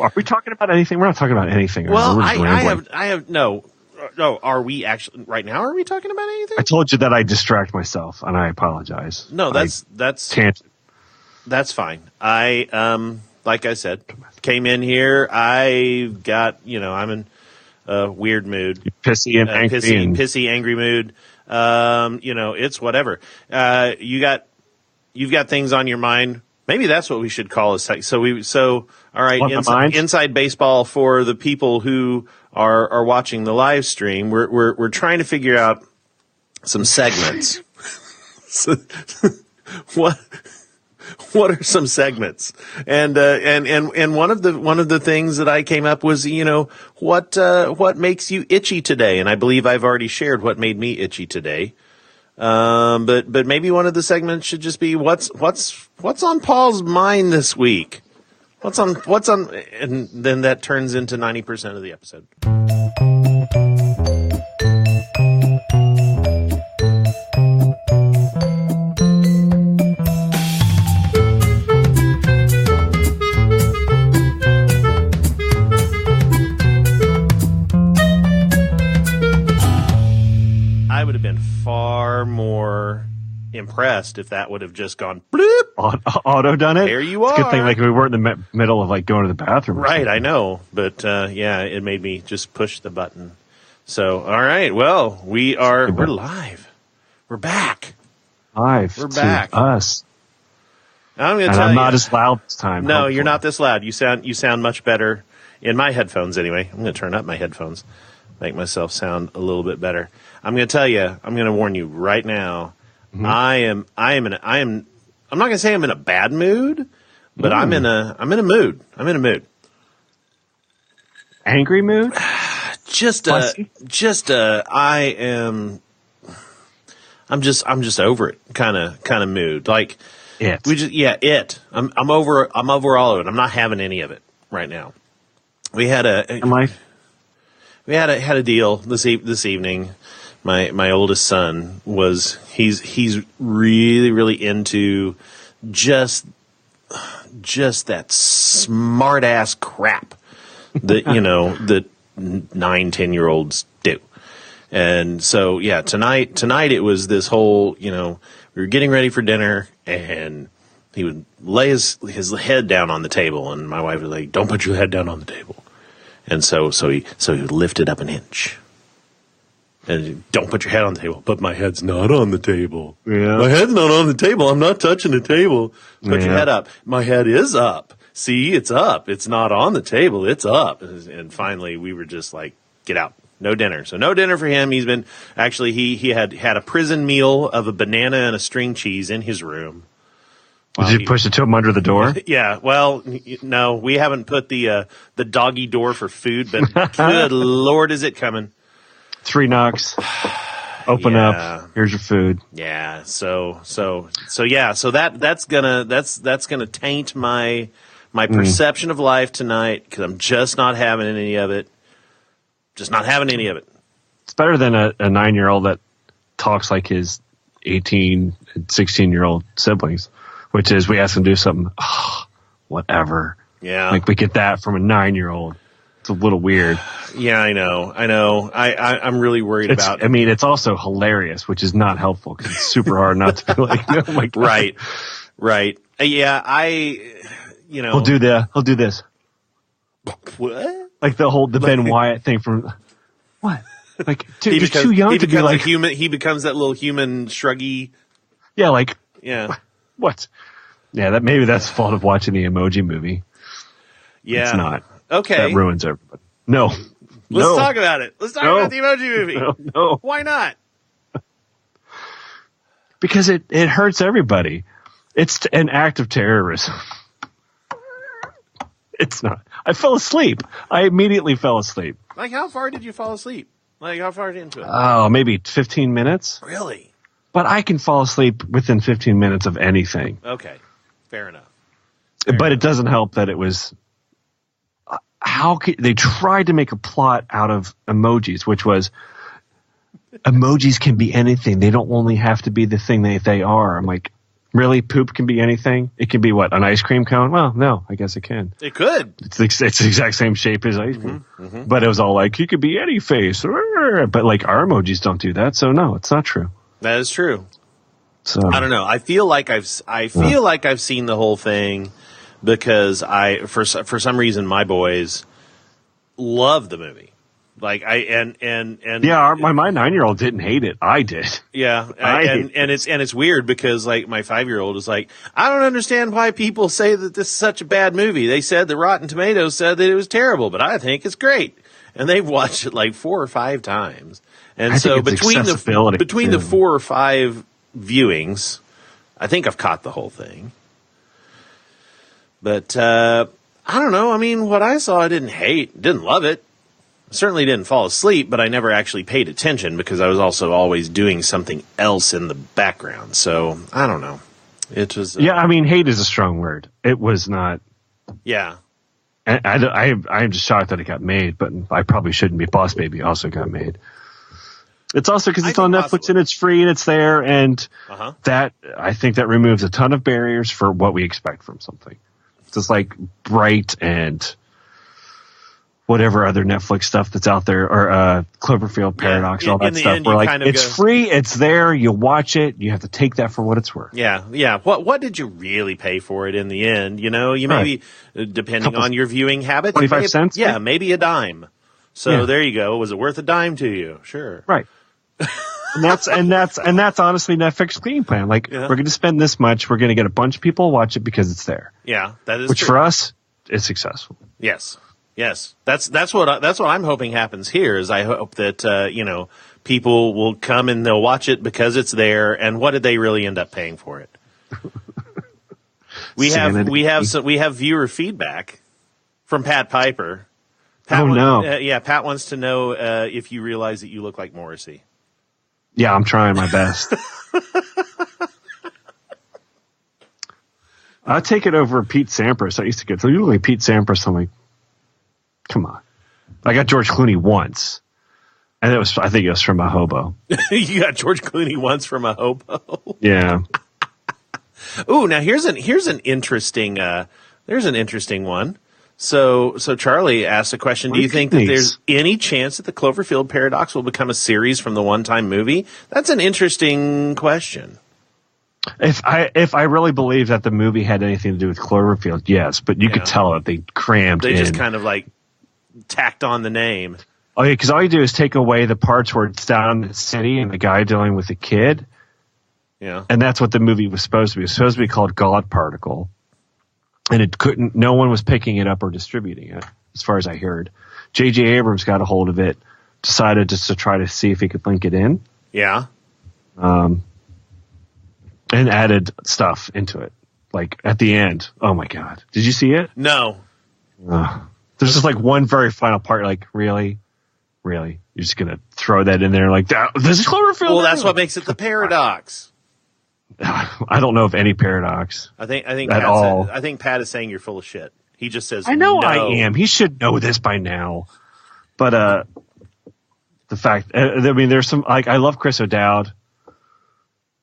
Are we talking about anything? We're not talking about anything. Well, We're just rambling. I have no. Are we actually right now? Are we talking about anything? I told you that I distract myself, and I apologize. No, that's tangent. That's fine. I like I said, came in here. I got I'm in a weird mood, pissy and angry, pissy, angry mood. It's whatever. You've got things on your mind. Maybe that's what we should call a sec. So all right, inside baseball for the people who are watching the live stream. We're trying to figure out some segments. What are some segments? And one of the things that I came up was, what makes you itchy today? And I believe I've already shared what made me itchy today. But maybe one of the segments should just be what's on Paul's mind this week? What's on, and then that turns into 90% of the episode. I would have been far more impressed if that would have just gone bloop. Auto done it. There you are. It's a good thing, like we weren't in the middle of like going to the bathroom. Right, I know, but it made me just push the button. So, all right, well, we're live. We're back. Live. We're back. Us. I'm going to tell you. I'm not as loud this time. No, hopefully. You're not this loud. You sound much better in my headphones anyway. I'm going to turn up my headphones, make myself sound a little bit better. I'm going to tell you. I'm going to warn you right now. Mm-hmm. I'm not going to say I'm in a bad mood, but I'm in a mood. I'm in a mood. Angry mood? I'm just over it kind of mood. Like it. I'm over all of it. I'm not having any of it right now. We had a deal this evening. My oldest son he's really, really into just that smart ass crap that that 9-10-year-olds do. And so tonight it was this whole, we were getting ready for dinner and he would lay his head down on the table and my wife was like, "Don't put your head down on the table." And so he would lift it up an inch. And don't put your head on the table. But my head's not on the table. Yeah. My head's not on the table. I'm not touching the table. Put your head up. My head is up. See, it's up. It's not on the table. It's up. And finally, we were just like, get out. No dinner. So no dinner for him. He's been actually he had a prison meal of a banana and a string cheese in his room. Did you push it to him under the door? Yeah. Well, no, we haven't put the doggy door for food, but good Lord, is it coming? 3 knocks. Open up. Here's your food. Yeah. So that's gonna taint my perception of life tonight because I'm just not having any of it. Just not having any of it. It's better than a 9-year-old that talks like his 18 and 16-year-old siblings, which is we ask them to do something. Oh, whatever. Yeah. Like we get that from a 9-year-old. It's a little weird. Yeah, I know. I'm really worried about. I mean, it's also hilarious, which is not helpful because it's super hard not to be like, oh my God. Right. Yeah, He'll do this. What? Like the Ben Wyatt thing from what? Like he's too young to be like human. He becomes that little human shruggy. Yeah, like yeah. What? Yeah, maybe that's the fault of watching the Emoji Movie. Yeah, it's not. Okay, that ruins everybody. No. Let's talk about it. Let's talk about the Emoji Movie. No. Why not? Because it hurts everybody. It's an act of terrorism. It's not. I fell asleep. I immediately fell asleep. Like, how far did you fall asleep? Like, how far into it? Oh, maybe 15 minutes. Really? But I can fall asleep within 15 minutes of anything. Okay. Fair enough. It doesn't help that it was... they tried to make a plot out of emojis, which was emojis can be anything. They don't only have to be the thing they are. I'm like, Really, poop can be anything. It can be what, an ice cream cone? Well, no, I guess it can. It could. It's the exact same shape as ice cream, but it was all like, he could be any face. But like our emojis don't do that, so no, it's not true. That is true. So I don't know. I feel like I've seen the whole thing because for some reason my boys love the movie. Like my 9-year-old didn't hate it. I did. Yeah, it's weird because like my 5-year-old is like, I don't understand why people say that this is such a bad movie. They said that Rotten Tomatoes said that it was terrible, but I think it's great. And they've watched it like 4 or 5 times. And so between the 4 or 5 viewings, I think I've caught the whole thing. But I don't know. I mean, what I saw, I didn't hate, didn't love it. Certainly didn't fall asleep, but I never actually paid attention because I was also always doing something else in the background. So I don't know. It was I mean, hate is a strong word. It was not. Yeah. I'm just shocked that it got made, but I probably shouldn't be. Boss Baby also got made. It's also because it's on Netflix and it's free and it's there, and that I think that removes a ton of barriers for what we expect from something. It's just like Bright and whatever other Netflix stuff that's out there, or Cloverfield Paradox, all that stuff. We're like, it's free, it's there, you watch it, you have to take that for what it's worth. Yeah. What did you really pay for it in the end? You know, you maybe, depending on your viewing habits, 25 cents? Yeah, maybe a dime. So there you go. Was it worth a dime to you? Sure. Right. and that's honestly Netflix game plan. Like, we're going to spend this much, we're going to get a bunch of people to watch it because it's there. Yeah, that is Which true. For us is successful. Yes, that's what I'm hoping happens here. Is I hope that people will come and they'll watch it because it's there. And what did they really end up paying for it? We have viewer feedback from Pat Piper. Pat Pat wants to know if you realize that you look like Morrissey. Yeah, I'm trying my best. I'll take it over Pete Sampras. I used to get, so you look like Pete Sampras. I'm like, come on. I got George Clooney once. And I think it was from a hobo. You got George Clooney once from a hobo? Yeah. Ooh, now here's an interesting one. So Charlie asked a question. Do you think that there's any chance that the Cloverfield Paradox will become a series from the one-time movie? That's an interesting question. If I really believe that the movie had anything to do with Cloverfield, yes, but you could tell it. They crammed in. They just kind of like tacked on the name. Oh, yeah, because all you do is take away the parts where it's down in the city and the guy dealing with the kid. Yeah. And that's what the movie was supposed to be. It was supposed to be called God Particle. And no one was picking it up or distributing it, as far as I heard. J.J. Abrams got a hold of it, decided just to try to see if he could link it in. Yeah. And added stuff into it. Like at the end. Oh my God. Did you see it? No. There's just like one very final part, like, really? Really? You're just going to throw that in there like, this is Cloverfield? Well, that's what makes it the paradox. I don't know of any paradox. I think Pat is saying you're full of shit. He just says, I know no. I am. He should know this by now. But the fact, I mean, there's some, like, I love Chris O'Dowd.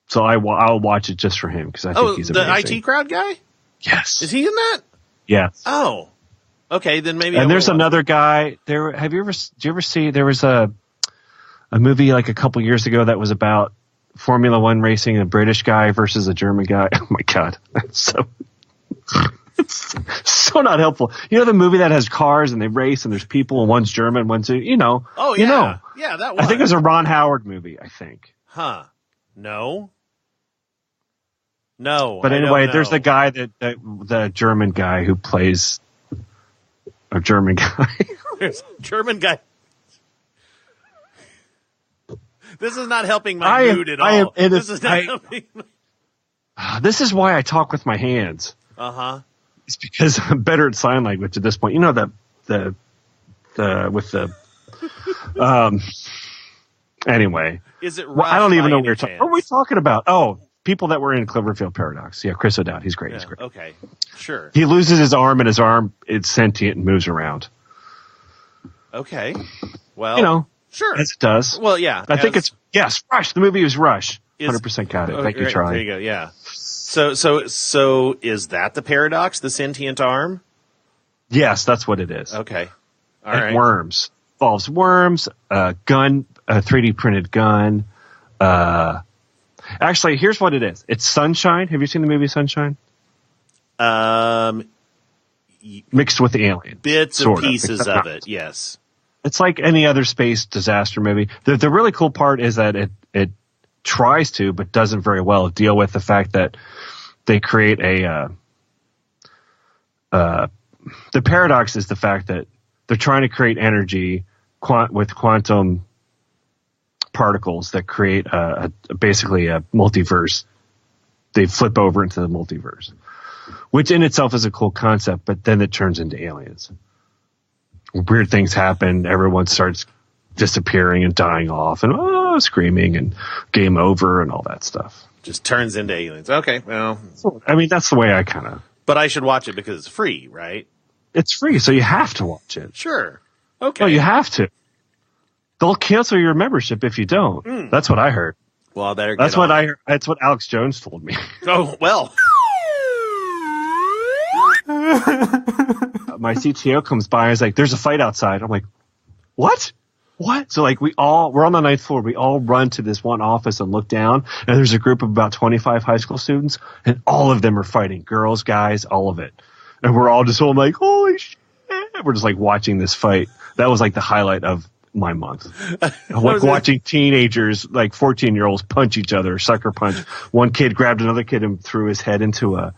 So I'll watch it just for him because I think he's amazing. The IT crowd guy? Yes. Is he in that? Yes. Oh. Okay, then maybe. And there's another guy. Did you ever see? There was a movie like a couple years ago that was about Formula One racing, a British guy versus a German guy. Oh my God, it's so not helpful. You know the movie that has cars and they race and there's people and one's German, one's Oh yeah, yeah, that was. I think it was a Ron Howard movie. I think. Huh? No. But anyway, there's the guy the German guy who plays. A German guy. There's a German guy. This is not helping my mood at all. This is not helping. This is why I talk with my hands. Uh-huh. It's because I'm better at sign language at this point. You know anyway. Is it I don't even know what what are we talking about? Oh, people that were in Cloverfield Paradox. Yeah, Chris O'Dowd. He's great. Yeah, he's great. Okay, sure. He loses his arm, and his arm is sentient and moves around. Okay. Well, sure. As it does. Well, yeah. I think it's Rush. The movie was Rush. 100% got it. Thank you, Charlie. There you go. Yeah. So is that the paradox, the sentient arm? Yes, that's what it is. Okay. All and right. Worms. Involves worms, a 3D printed gun. Actually, here's what it is. It's Sunshine. Have you seen the movie Sunshine? Mixed with the alien. Bits and pieces of it, yes. It's like any other space disaster movie. The really cool part is that it tries to, but doesn't very well, deal with the fact that they create the paradox is the fact that they're trying to create energy with quantum particles that create basically a multiverse. They flip over into the multiverse, which in itself is a cool concept, but then it turns into aliens. Weird things happen. Everyone starts disappearing and dying off and screaming and game over and all that stuff. Just turns into aliens. Okay, well. I mean, that's the way I kind of... But I should watch it because it's free, right? It's free, so you have to watch it. Sure. Okay. No, you have to. They'll cancel your membership if you don't. That's what I heard. Well, I better get That's what I heard. That's what Alex Jones told me. Oh, well. My CTO comes by and is like, there's a fight outside. I'm like, what? So like we're on the 9th floor. We all run to this one office and look down, and there's a group of about 25 high school students, and all of them are fighting. Girls, guys, all of it. And we're all just all like, holy shit. We're just like watching this fight. That was like the highlight of my month. Watching teenagers, like 14-year-olds, punch each other, sucker punch. One kid grabbed another kid and threw his head into a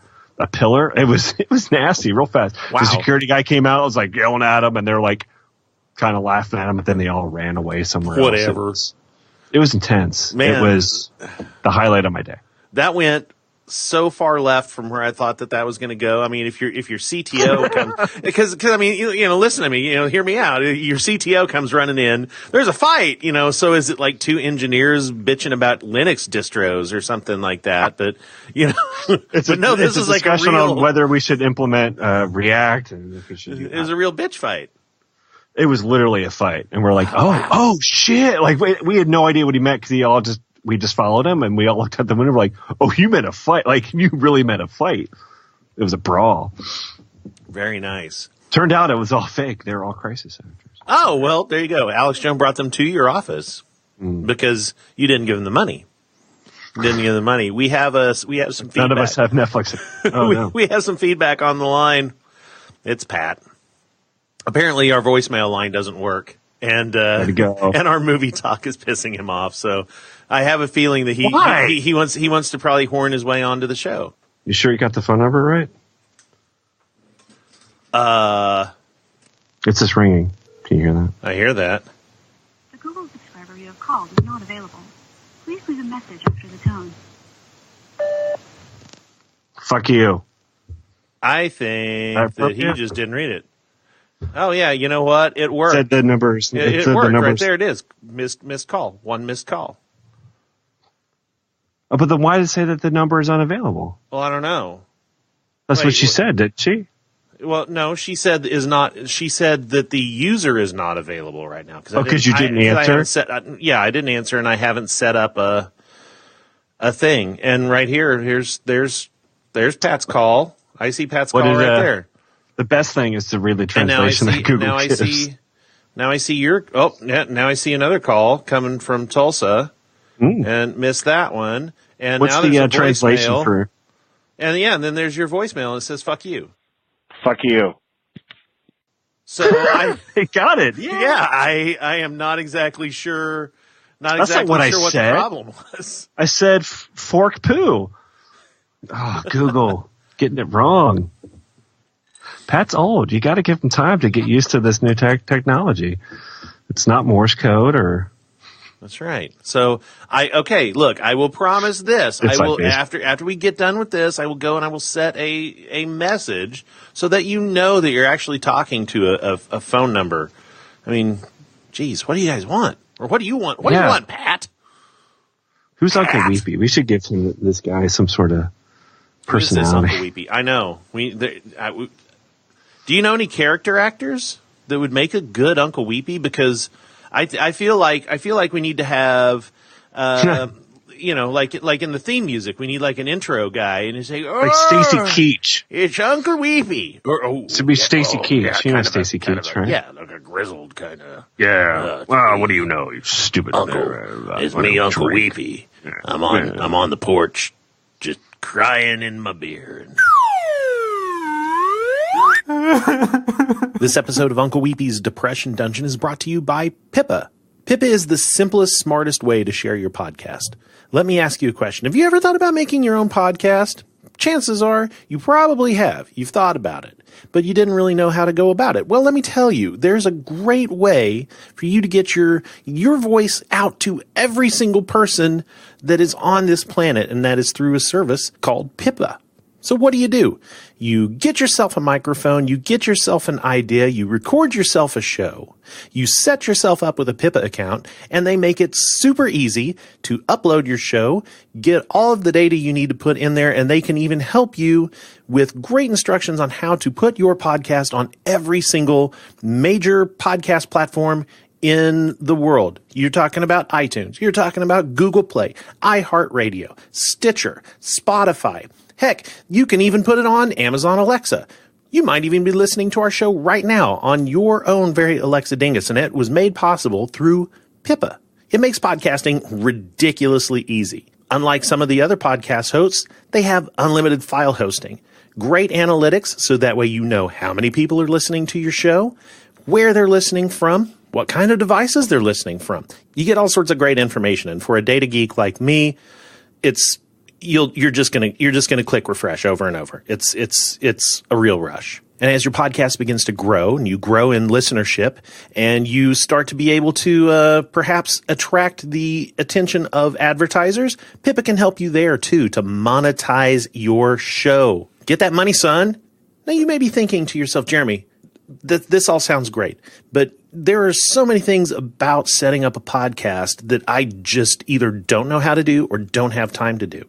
pillar. It was nasty, real fast. Wow. The security guy came out, was like yelling at him, and they're like kind of laughing at him, but then they all ran away somewhere Whatever. else. It was intense. Man. It was the highlight of my day. That went so far left from where I thought that was going to go. I mean, if your CTO comes, because I mean, listen to me, hear me out. Your CTO comes running in. There's a fight, so is it like two engineers bitching about Linux distros or something like that? But this is like a discussion on whether we should implement React and if we should. It was a real bitch fight. It was literally a fight, and we're like, oh shit! Like we had no idea what he meant because we just followed him, and we all looked at the window. We're like, oh, you meant a fight? Like you really meant a fight? It was a brawl. Very nice. Turned out it was all fake. They were all crisis actors. Oh well, there you go. Alex Jones brought them to your office because you didn't give them the money. We have some feedback. None of us have Netflix. Oh, no. We have some feedback on the line. It's Pat. Apparently, our voicemail line doesn't work, and our movie talk is pissing him off. So, I have a feeling that he wants to probably horn his way onto the show. You sure you got the phone number right? It's just ringing. Can you hear that? I hear that. The Google subscriber you have called is not available. Please leave a message after the tone. Fuck you. I think that he just didn't read it. Oh yeah, you know what? It worked. Said the numbers. It worked right there. It is missed call. One missed call. Oh, but then why did it say that the number is unavailable? Well, I don't know. That's what she said, didn't she? Well, no, she said She said that the user is not available right now because you didn't answer. I didn't answer, and I haven't set up a thing. And right there's Pat's call. I see Pat's call right there. The best thing is to read the translation that Google gives. Now I see another call coming from Tulsa, and missed that one. And what's now the translation for? And then there's your voicemail, and it says "fuck you." Fuck you. So I got it. Yeah, I am not exactly sure. What the problem was. I said fork poo. Oh, Google getting it wrong. Pat's old. You got to give him time to get used to this new technology. It's not Morse code or. That's right. So look, I will promise this. It's I will like after we get done with this, I will go and I will set a message so that you know that you're actually talking to a phone number. I mean, geez, what do you guys want? Or what do you want? What do you want, Pat? Who's Uncle Weepy? We should give this guy some sort of personality. Who is this Uncle Weepy? I know. Do you know any character actors that would make a good Uncle Weepy? Because I feel like we need to have like in the theme music, we need like an intro guy, and you say, like Stacy Keach. It's Uncle Weepy. To be Stacy Keach. You know Stacy Keach, right? Yeah, like a grizzled kind of. Yeah. Well, what do you know, you stupid Uncle? It's me, Uncle Weepy. Yeah. I'm on the porch, just crying in my beer. This episode of Uncle Weepy's Depression Dungeon is brought to you by Pippa. Pippa is the simplest, smartest way to share your podcast. Let me ask you a question. Have you ever thought about making your own podcast? Chances are you probably have. You've thought about it, but you didn't really know how to go about it. Well, let me tell you, there's a great way for you to get your voice out to every single person that is on this planet, and that is through a service called Pippa. So what do? You get yourself a microphone, you get yourself an idea, you record yourself a show, you set yourself up with a Pippa account, and they make it super easy to upload your show, get all of the data you need to put in there, and they can even help you with great instructions on how to put your podcast on every single major podcast platform in the world. You're talking about iTunes, you're talking about Google Play, iHeartRadio, Stitcher, Spotify. Heck, you can even put it on Amazon Alexa. You might even be listening to our show right now on your own very Alexa dingus, and it was made possible through Pippa. It makes podcasting ridiculously easy. Unlike some of the other podcast hosts, they have unlimited file hosting, great analytics, so that way you know how many people are listening to your show, where they're listening from, what kind of devices they're listening from. You get all sorts of great information, and for a data geek like me, you're just gonna click refresh over and over. It's a real rush. And as your podcast begins to grow, and you grow in listenership, and you start to be able to perhaps attract the attention of advertisers, Pippa can help you there too to monetize your show. Get that money, son. Now you may be thinking to yourself, Jeremy, this all sounds great, but there are so many things about setting up a podcast that I just either don't know how to do or don't have time to do.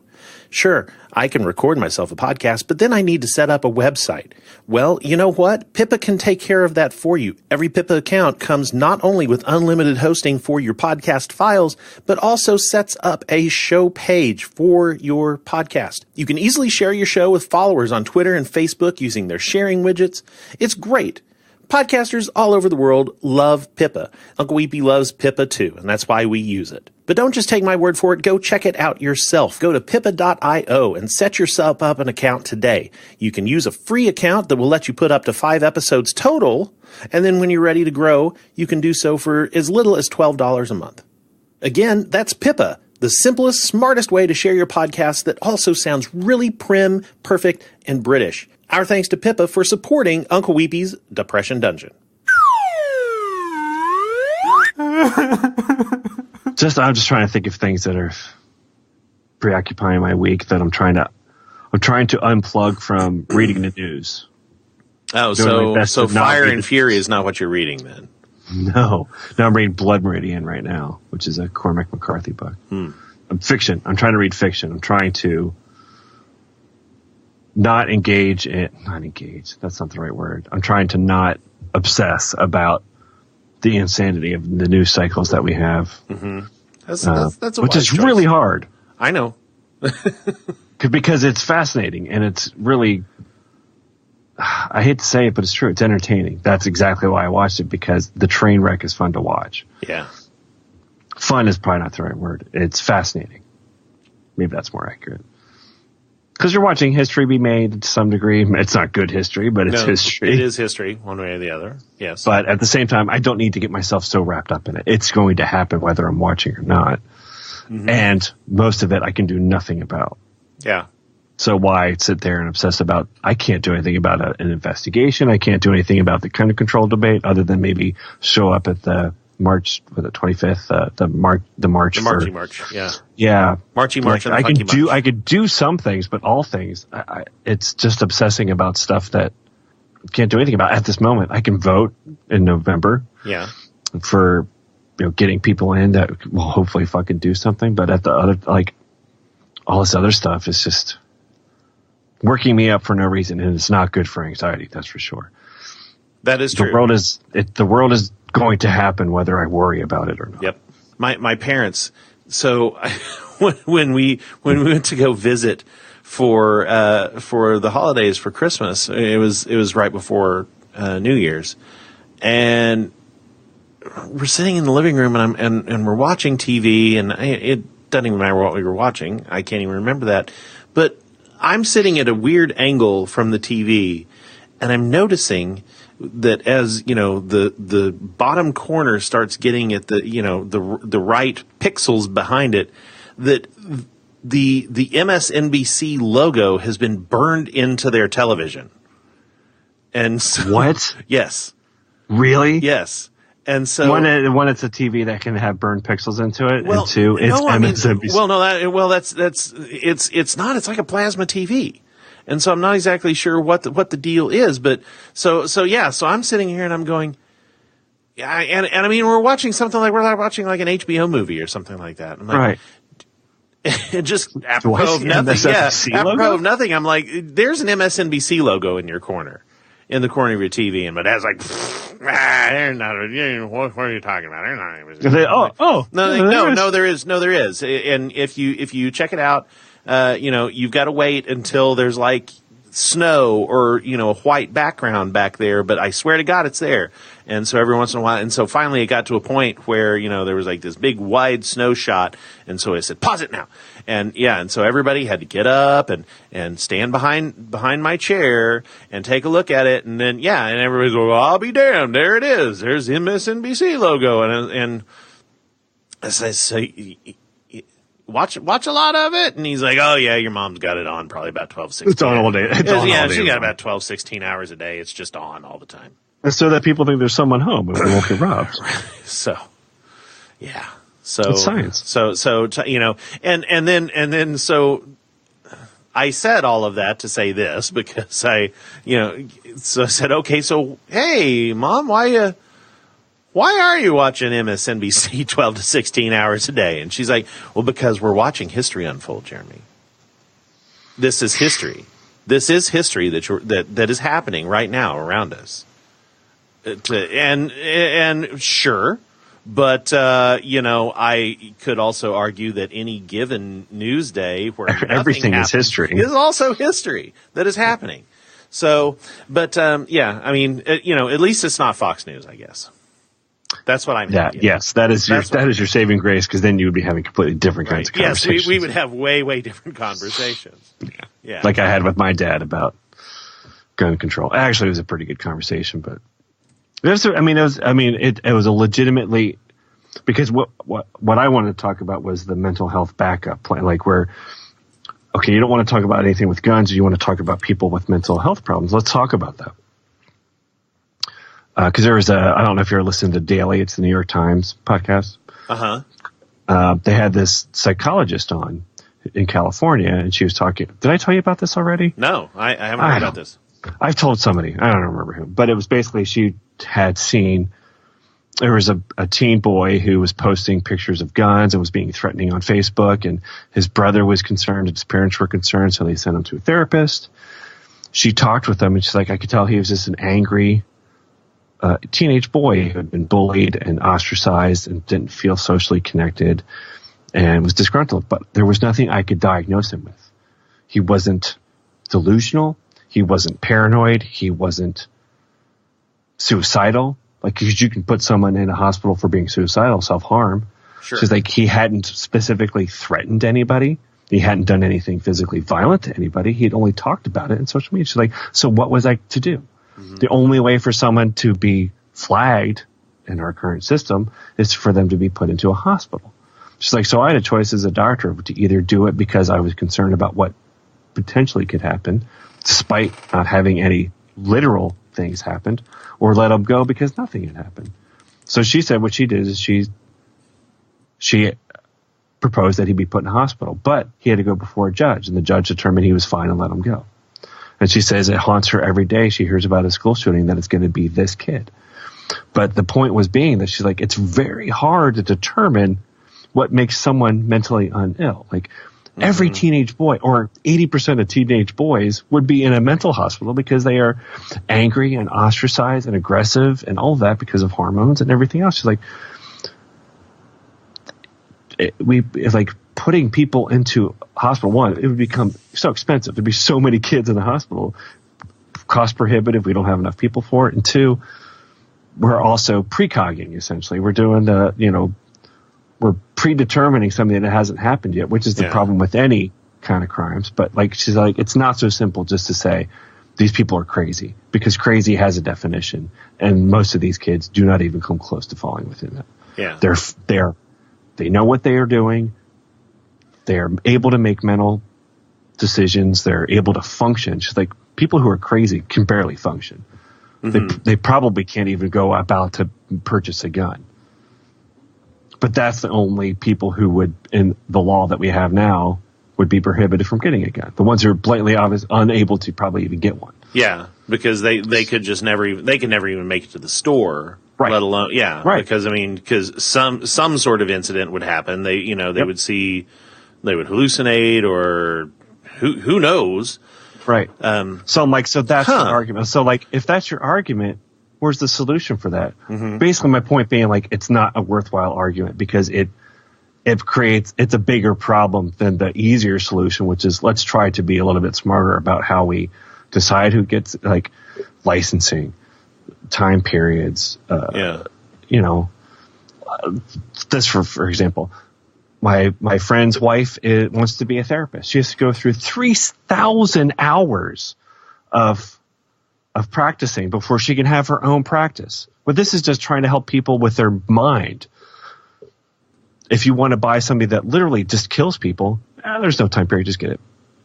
Sure, I can record myself a podcast, but then I need to set up a website. Well, you know what? Pippa can take care of that for you. Every Pippa account comes not only with unlimited hosting for your podcast files, but also sets up a show page for your podcast. You can easily share your show with followers on Twitter and Facebook using their sharing widgets. It's great. Podcasters all over the world love Pippa. Uncle Weepy loves Pippa too, and that's why we use it. But don't just take my word for it. Go check it out yourself. Go to pippa.io and set yourself up an account today. You can use a free account that will let you put up to 5 episodes total, and then when you're ready to grow, you can do so for as little as $12 a month. Again, that's Pippa, the simplest, smartest way to share your podcast that also sounds really prim, perfect, and British. Our thanks to Pippa for supporting Uncle Weepy's Depression Dungeon. I'm just trying to think of things that are preoccupying my week that I'm trying to unplug from reading the news. Oh, so Fire and Fury is not what you're reading then? No, I'm reading Blood Meridian right now, which is a Cormac McCarthy book. Fiction. I'm trying to read fiction. I'm trying to not engage. That's not the right word. I'm trying to not obsess about the insanity of the news cycles that we have. Mm-hmm. That's which is choice. Really hard. I know. Because it's fascinating and it's really, I hate to say it, but it's true. It's entertaining. That's exactly why I watched it, because the train wreck is fun to watch. Yeah. Fun is probably not the right word. It's fascinating. Maybe that's more accurate. Because you're watching history be made to some degree. It's not good history, but it's history. It is history, one way or the other. Yes. But at the same time, I don't need to get myself so wrapped up in it. It's going to happen whether I'm watching or not. Mm-hmm. And most of it I can do nothing about. Yeah. So why sit there and obsess about, I can't do anything about an investigation. I can't do anything about the kind of control debate other than maybe show up at the March, the 25th, the March. Yeah. Yeah. March. I could do some things, but all things, it's just obsessing about stuff that I can't do anything about at this moment. I can vote in November. Yeah. For, getting people in that will hopefully fucking do something. But at the other, all this other stuff is just working me up for no reason, and it's not good for anxiety. That's for sure. That is true. The world is going to happen whether I worry about it or not. Yep. My parents. So when we went to go visit for the holidays for Christmas, it was right before New Year's, and we're sitting in the living room and we're watching TV, and it doesn't even matter what we were watching. I can't even remember that, but I'm sitting at a weird angle from the TV, and I'm noticing that as the bottom corner starts getting at the right pixels behind it, that the MSNBC logo has been burned into their television. And so, what? Yes. Really? Yes. And so one, it's a TV that can have burned pixels into it, well, and two, it's MSNBC. It's not. It's like a plasma TV. And so I'm not exactly sure what the deal is, but so I'm sitting here and I'm going, yeah, and I mean, we're watching something like, we're watching like an HBO movie or something like that. I'm like, right. Just apropos of nothing. Yeah, apropos of nothing. I'm like, there's an MSNBC logo in your corner, in the corner of your TV, and my dad's like, they're not. What are you talking about? They're not. No, there is. And if you check it out, you've got to wait until there's like snow or a white background back there, but I swear to God it's there. And so every once in a while, and so finally it got to a point where there was like this big wide snow shot, and so I said, pause it now. And so everybody had to get up and stand behind my chair and take a look at it, and then and everybody's going, well, I'll be damned, there it is, there's the MSNBC logo, and I say, watch a lot of it? And he's like, oh yeah, your mom's got it on probably about 12, 16. It's on all day. She got about 12, 16 hours a day. It's just on all the time. And so that people think there's someone home and we won't get robbed. So, yeah. So it's science. So and then I said all of that to say this because so I said, okay, so hey, Mom, why are you watching MSNBC 12 to 16 hours a day? And she's like, well, because we're watching history unfold, Jeremy. This is history. This is history that is happening right now around us. And sure, but I could also argue that any given news day where everything is history is also history that is happening. So, but I mean, at least it's not Fox News, I guess. That's what I mean. Yes, that is your saving grace, because then you would be having completely different kinds of conversations. Yes, we would have way different conversations. Yeah. Like I had with my dad about gun control. Actually, it was a pretty good conversation, but it was a legitimately, because what I wanted to talk about was the mental health backup plan, like where, okay, you don't want to talk about anything with guns, you want to talk about people with mental health problems. Let's talk about that. Because there was I don't know if you're listening to Daily, it's the New York Times podcast. They had this psychologist on in California, and she was talking. Did I tell you about this already? No, I haven't heard about this. I've told somebody. I don't remember who, but it was basically she had seen there was a teen boy who was posting pictures of guns and was being threatening on Facebook, and his brother was concerned, his parents were concerned, so they sent him to a therapist. She talked with him, and she's like, I could tell he was just an angry teenage boy who had been bullied and ostracized and didn't feel socially connected and was disgruntled. But there was nothing I could diagnose him with. He wasn't delusional. He wasn't paranoid. He wasn't suicidal. Like, because you can put someone in a hospital for being suicidal, self-harm. Sure. She's like, he hadn't specifically threatened anybody. He hadn't done anything physically violent to anybody. He'd only talked about it in social media. She's like, so what was I to do? Mm-hmm. The only way for someone to be flagged in our current system is for them to be put into a hospital. She's like, so I had a choice as a doctor to either do it because I was concerned about what potentially could happen, despite not having any literal things happened, or let him go because nothing had happened. So she said what she did is she proposed that he be put in a hospital, but he had to go before a judge, and the judge determined he was fine and let him go. And she says it haunts her every day. She hears about a school shooting that it's going to be this kid. But the point was being that she's like, it's very hard to determine what makes someone mentally unill. Like every teenage boy, or 80% of teenage boys, would be in a mental hospital because they are angry and ostracized and aggressive and all that because of hormones and everything else. She's like, putting people into hospital, one, it would become so expensive. There'd be so many kids in the hospital, cost prohibitive. We don't have enough people for it. And two, we're also precogging, essentially. We're doing we're predetermining something that hasn't happened yet, which is the problem with any kind of crimes. But like she's like, it's not so simple just to say these people are crazy, because crazy has a definition, and most of these kids do not even come close to falling within it. Yeah, they know what they are doing. They're able to make mental decisions. They're able to function. Just like people who are crazy can barely function. Mm-hmm. They probably can't even go about to purchase a gun. But that's the only people who would, in the law that we have now, would be prohibited from getting a gun. The ones who are blatantly unable to probably even get one. Yeah, because they could just never even make it to the store. Right. Let alone, because some sort of incident would happen. They would they would hallucinate, or who knows. Right. So that's the argument. So like, if that's your argument, where's the solution for that? Mm-hmm. Basically, my point being, like, it's not a worthwhile argument, because it's a bigger problem than the easier solution, which is let's try to be a little bit smarter about how we decide who gets, like, licensing, time periods. This for example, my friend's wife wants to be a therapist. She has to go through 3,000 hours of practicing before she can have her own practice. But this is just trying to help people with their mind. If you want to buy somebody that literally just kills people, there's no time period. Just get it.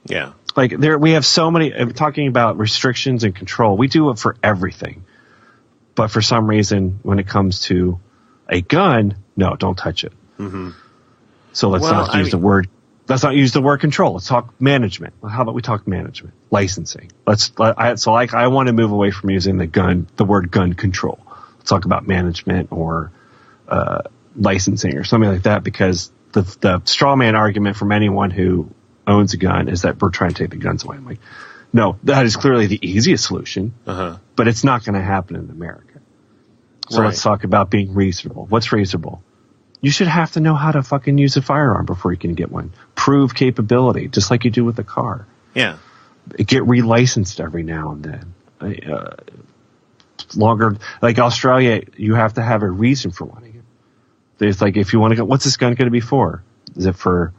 Yeah. Like we have so many, talking about restrictions and control. We do it for everything. But for some reason, when it comes to a gun, no, don't touch it. Mm-hmm. So let's not use the word. Let's not use the word control. Let's talk management. How about we talk management, licensing? I want to move away from using the word gun control. Let's talk about management or licensing or something like that, because the straw man argument from anyone who owns a gun is that we're trying to take the guns away. I'm like, no, that is clearly the easiest solution, but it's not going to happen in America. So let's talk about being reasonable. What's reasonable? You should have to know how to fucking use a firearm before you can get one. Prove capability, just like you do with a car. Yeah. Get relicensed every now and then. Longer, like Australia, you have to have a reason for wanting it. There's like, if you want to go, what's this gun going to be for? Is it for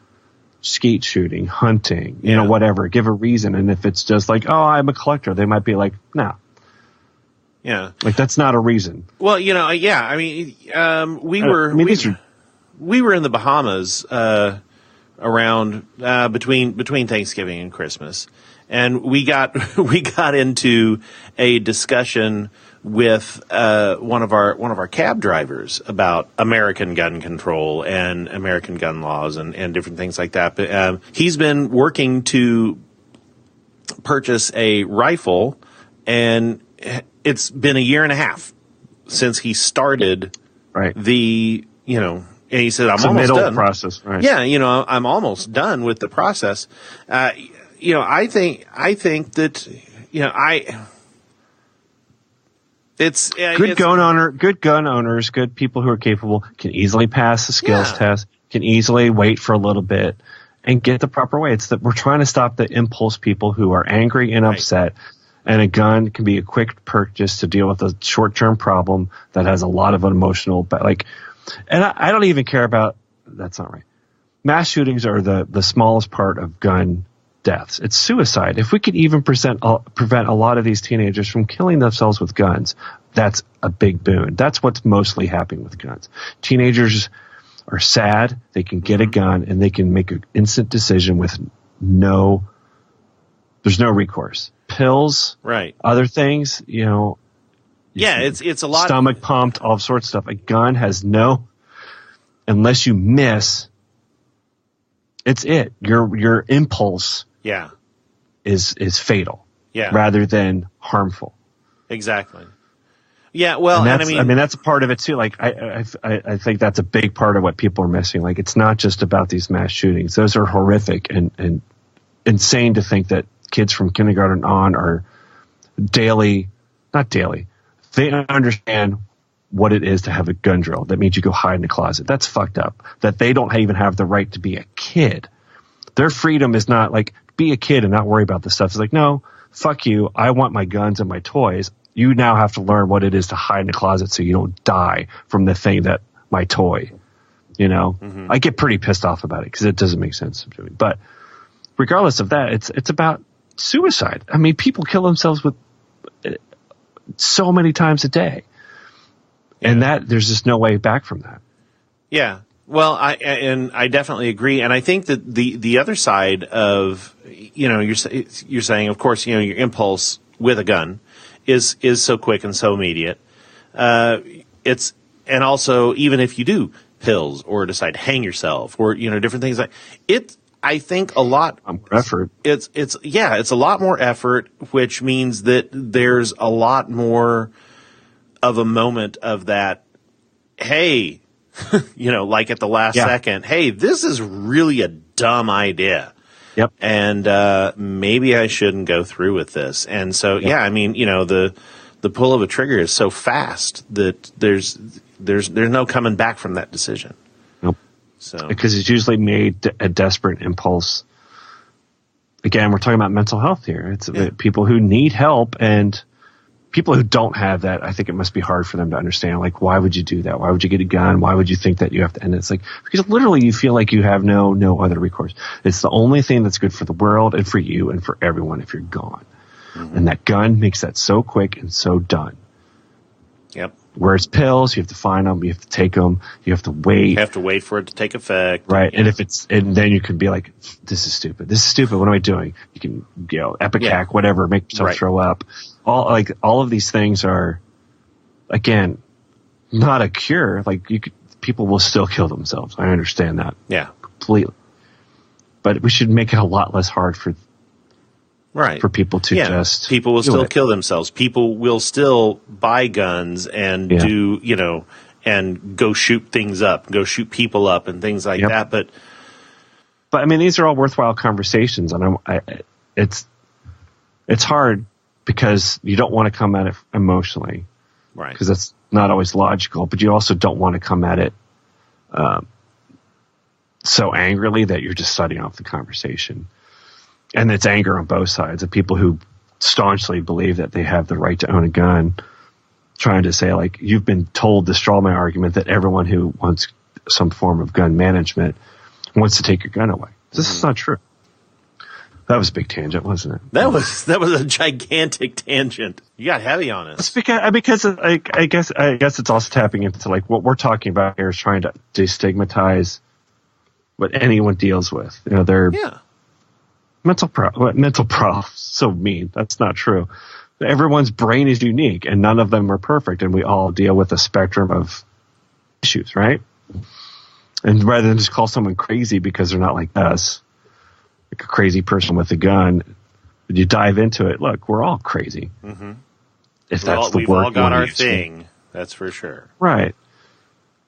skeet shooting, hunting, whatever? Give a reason. And if it's just like, oh, I'm a collector, they might be like, no. Yeah. Like, that's not a reason. Well, yeah. I mean, we were in the Bahamas around between Thanksgiving and Christmas, and we got into a discussion with one of our cab drivers about American gun control and American gun laws and different things like that. But he's been working to purchase a rifle, and it's been a year and a half since he started the and he said, I'm almost done. Process, right? Yeah, I'm almost done with the process. I think that it's good gun owners, good people who are capable can easily pass the skills test, can easily wait for a little bit and get the proper way. It's that we're trying to stop the impulse people who are angry and upset. And a gun can be a quick purchase to deal with a short-term problem that has a lot of emotional, and I don't even care about, that's not right. Mass shootings are the smallest part of gun deaths. It's suicide. If we could even prevent a lot of these teenagers from killing themselves with guns, that's a big boon. That's what's mostly happening with guns. Teenagers are sad. They can get a gun and they can make an instant decision with there's no recourse. Pills, other things, it's a lot. Stomach pumped, all sorts of stuff. A gun has unless you miss, it's it. Your impulse, is fatal, rather than harmful. Exactly. Yeah, well, and that's a part of it too. Like I think that's a big part of what people are missing. Like, it's not just about these mass shootings; those are horrific and insane to think that kids from kindergarten on are not daily. They understand what it is to have a gun drill. That means you go hide in a closet. That's fucked up. That they don't even have the right to be a kid. Their freedom is not like, be a kid and not worry about this stuff. It's like, no, fuck you. I want my guns and my toys. You now have to learn what it is to hide in a closet so you don't die from the thing that my toy, you know. I get pretty pissed off about it because it doesn't make sense to me. But regardless of that, it's about suicide. I mean, people kill themselves with so many times a day. And that there's just no way back from that. Yeah. Well, I definitely agree. And I think that the other side of, you know, you're saying, of course, you know, your impulse with a gun is so quick and so immediate. And also, even if you do pills or decide to hang yourself or, you know, different things like it, I think a lot effort. It's a lot more effort, which means that there's a lot more of a moment of that, hey, you know, like at the last second, hey, this is really a dumb idea. Yep. And maybe I shouldn't go through with this. And so, I mean, you know, the pull of a trigger is so fast that there's no coming back from that decision. Nope. So because it's usually made a desperate impulse. Again, we're talking about mental health here. It's people who need help and people who don't have that. I think it must be hard for them to understand. Like, why would you do that? Why would you get a gun? Why would you think that you have to end it? It's like, because literally you feel like you have no other recourse. It's the only thing that's good for the world and for you and for everyone if you're gone. And that gun makes that so quick and so done. Yep. Whereas pills, you have to find them, you have to take them, you have to wait. You have to wait for it to take effect. Right. And and then you can be like, this is stupid. What am I doing? You can, you know, Epicac, whatever, make yourself throw up. All of these things are, again, not a cure. Like people will still kill themselves. I understand that. Yeah. Completely. But we should make it a lot less hard for people to just people will still kill themselves. People will still buy guns and do, you know, and go shoot things up, go shoot people up and things like that. But I mean, these are all worthwhile conversations, and it's hard because you don't want to come at it emotionally, right? Because that's not always logical. But you also don't want to come at it so angrily that you're just shutting off the conversation. And it's anger on both sides of people who staunchly believe that they have the right to own a gun, trying to say, like, you've been told the straw man argument that everyone who wants some form of gun management wants to take your gun away. This is not true. That was a big tangent, wasn't it? That was a gigantic tangent. You got heavy on us. It's because I guess it's also tapping into, like, what we're talking about here is trying to destigmatize what anyone deals with. You know, they're mental problems. So mean. That's not true. Everyone's brain is unique, and none of them are perfect, and we all deal with a spectrum of issues, right? And rather than just call someone crazy because they're not like us, like a crazy person with a gun, when you dive into it, look, we're all crazy. Mm-hmm. If that's the word, we've all got our thing. That's for sure. Right.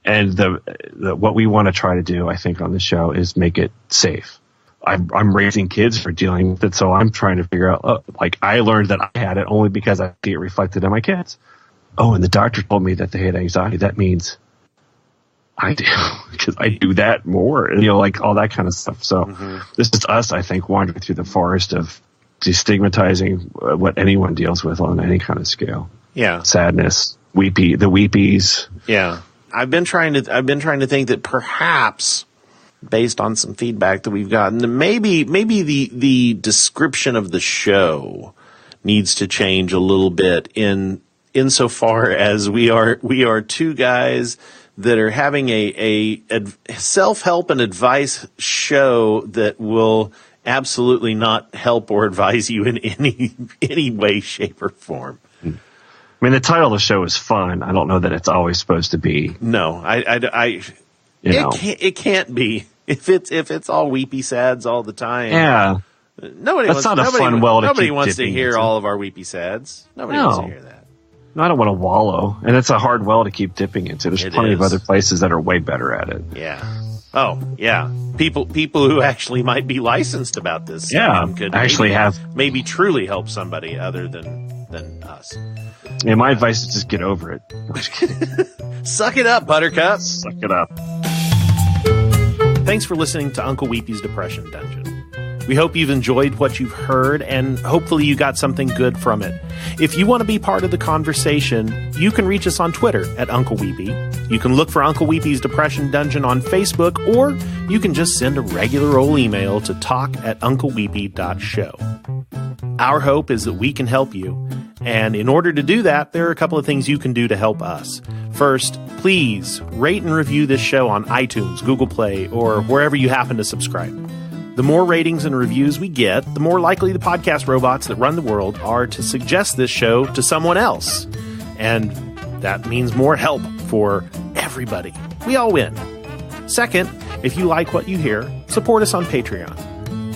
And the what we want to try to do, I think, on the show is make it safe. I'm raising kids for dealing with it, so I'm trying to figure out, like, I learned that I had it only because I see it reflected in my kids. Oh, and the doctor told me that they had anxiety. That means I do, because I do that more, you know, like all that kind of stuff. So this is us, I think, wandering through the forest of destigmatizing what anyone deals with on any kind of scale. Yeah. Sadness, the weepies. Yeah. I've been trying to think that perhaps, based on some feedback that we've gotten, maybe the description of the show needs to change a little bit insofar as we are two guys that are having a self-help and advice show that will absolutely not help or advise you in any way, shape, or form. I mean, the title of the show is fun. I don't know that it's always supposed to be. No, it can't be. If it's all weepy sads all the time. Yeah. Nobody wants to hear all of our weepy sads. Nobody wants to hear that. No, I don't want to wallow. And it's a hard well to keep dipping into. There's plenty of other places that are way better at it. Yeah. Oh, yeah. People who actually might be licensed about this. Yeah. Could actually maybe truly help somebody other than than us. Yeah, my advice is just get over it. I'm just kidding. Suck it up, Buttercup. Suck it up. Thanks for listening to Uncle Weepy's Depression Dungeon. We hope you've enjoyed what you've heard, and hopefully you got something good from it. If you want to be part of the conversation, you can reach us on Twitter at Uncle Weepy. You can look for Uncle Weepy's Depression Dungeon on Facebook, or you can just send a regular old email to talk@uncleweepy.show. Our hope is that we can help you, and in order to do that, there are a couple of things you can do to help us. First, please rate and review this show on iTunes, Google Play, or wherever you happen to subscribe. The more ratings and reviews we get, the more likely the podcast robots that run the world are to suggest this show to someone else. And that means more help for everybody. We all win. Second, if you like what you hear, support us on Patreon.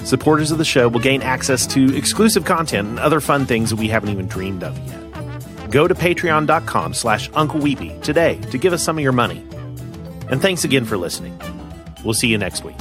Supporters of the show will gain access to exclusive content and other fun things that we haven't even dreamed of yet. Go to patreon.com/Uncle Weepy today to give us some of your money. And thanks again for listening. We'll see you next week.